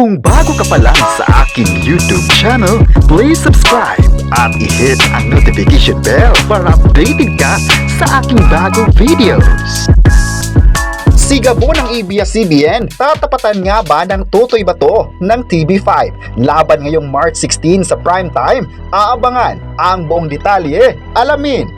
Kung bago ka pa lang sa aking YouTube channel, please subscribe at i-hit ang notification bell para updated ka sa aking bagong videos. Sigabo ng ABS-CBN, tatapatan nga ba ng Tutoy Bato ng TV5? Laban ngayong March 16 sa primetime, aabangan ang buong detalye, alamin.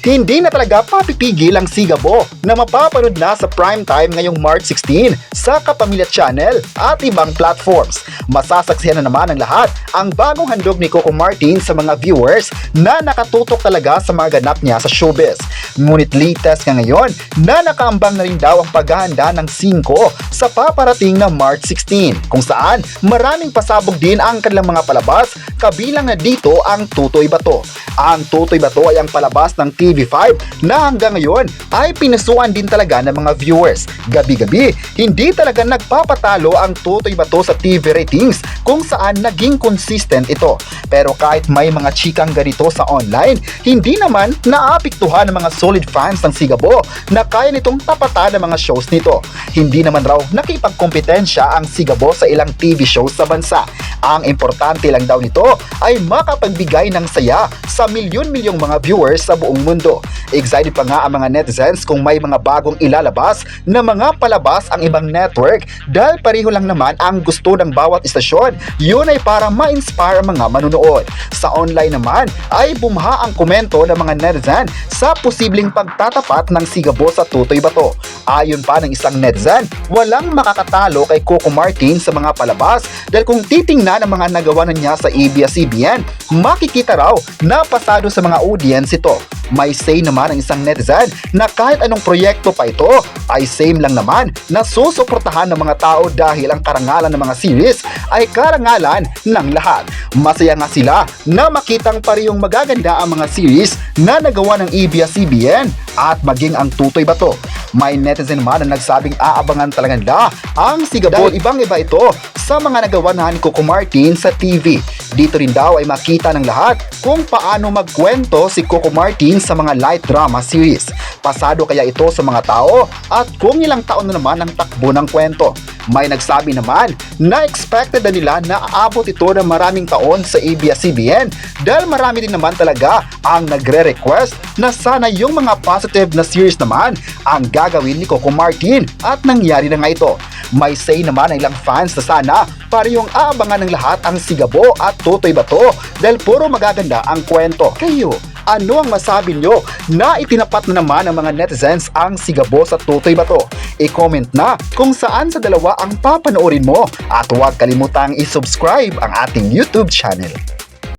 Hindi na talaga papipigil ang Sigabo na mapapanood na sa primetime ngayong March 16 sa Kapamilya Channel at ibang platforms. Masasaksihan na naman ng lahat ang bagong handog ni Coco Martin sa mga viewers na nakatutok talaga sa mga ganap niya sa showbiz. Ngunit latest nga ngayon na nakaambang na rin daw ang paghahanda ng 5 sa paparating na March 16 kung saan maraming pasabog din ang kanilang mga palabas, kabilang na dito ang Tutoy Bato. Ang Tutoy Bato ay ang palabas ng TV5 na hanggang ngayon ay pinasuan din talaga ng mga viewers. Gabi-gabi, hindi talaga nagpapatalo ang Tutoy Bato sa TV ratings kung saan naging consistent ito. Pero kahit may mga chikang ganito sa online, hindi naman naapektuhan ng mga solid fans ng Sigabo na kaya nitong tapatan ng mga shows nito. Hindi naman raw nakipagkompetensya ang Sigabo sa ilang TV shows sa bansa. Ang importante lang daw nito ay makapagbigay ng saya sa milyon-milyong mga viewers sa buong mundo. Excited pa nga ang mga netizens kung may mga bagong ilalabas na mga palabas ang ibang network dahil pareho lang naman ang gusto ng bawat istasyon. Yun ay para ma-inspire ang mga manunood. Sa online naman ay bumha ang komento ng mga netizen sa posibleng pagtatapat ng Sigabo sa Tutoy Bato. Ayon pa ng isang netizen, walang makakatalo kay Coco Martin sa mga palabas dahil kung titingnan ang mga nagawa na niya sa ABS-CBN, makikita raw na pasado sa mga audience ito. May say naman ang isang netizen na kahit anong proyekto pa ito ay same lang naman na susuportahan ng mga tao dahil ang karangalan ng mga series ay karangalan ng lahat. Masaya nga sila na makitang parehong magaganda ang mga series na nagawa ng ABS-CBN at maging ang Tutoy Bato. May netizen naman na nagsabing aabangan talaga nila ang Sigabo dahil ibang-iba ito sa mga nagawa ni Coco Martin sa TV. Dito rin daw ay makita ng lahat kung paano magkwento si Coco Martin sa mga light drama series. Pasado kaya ito sa mga tao at kung ilang taon na naman ang takbo ng kwento. May nagsabi naman na expected na nila na aabot ito ng maraming taon sa ABS-CBN dahil marami din naman talaga ang nagre-request na sana yung mga positive na series naman ang gagawin ni Coco Martin at nangyari na nga ito. May say naman ang ilang fans na sana parehong aabangan ng lahat ang Sigabo at Tutoy Bato dahil puro magaganda ang kwento. Kayo, ano ang masabi nyo na itinapat na naman ng mga netizens ang Sigabo sa Tutoy Bato? I-comment na kung saan sa dalawa ang papanoorin mo at huwag kalimutang i-subscribe ang ating YouTube channel.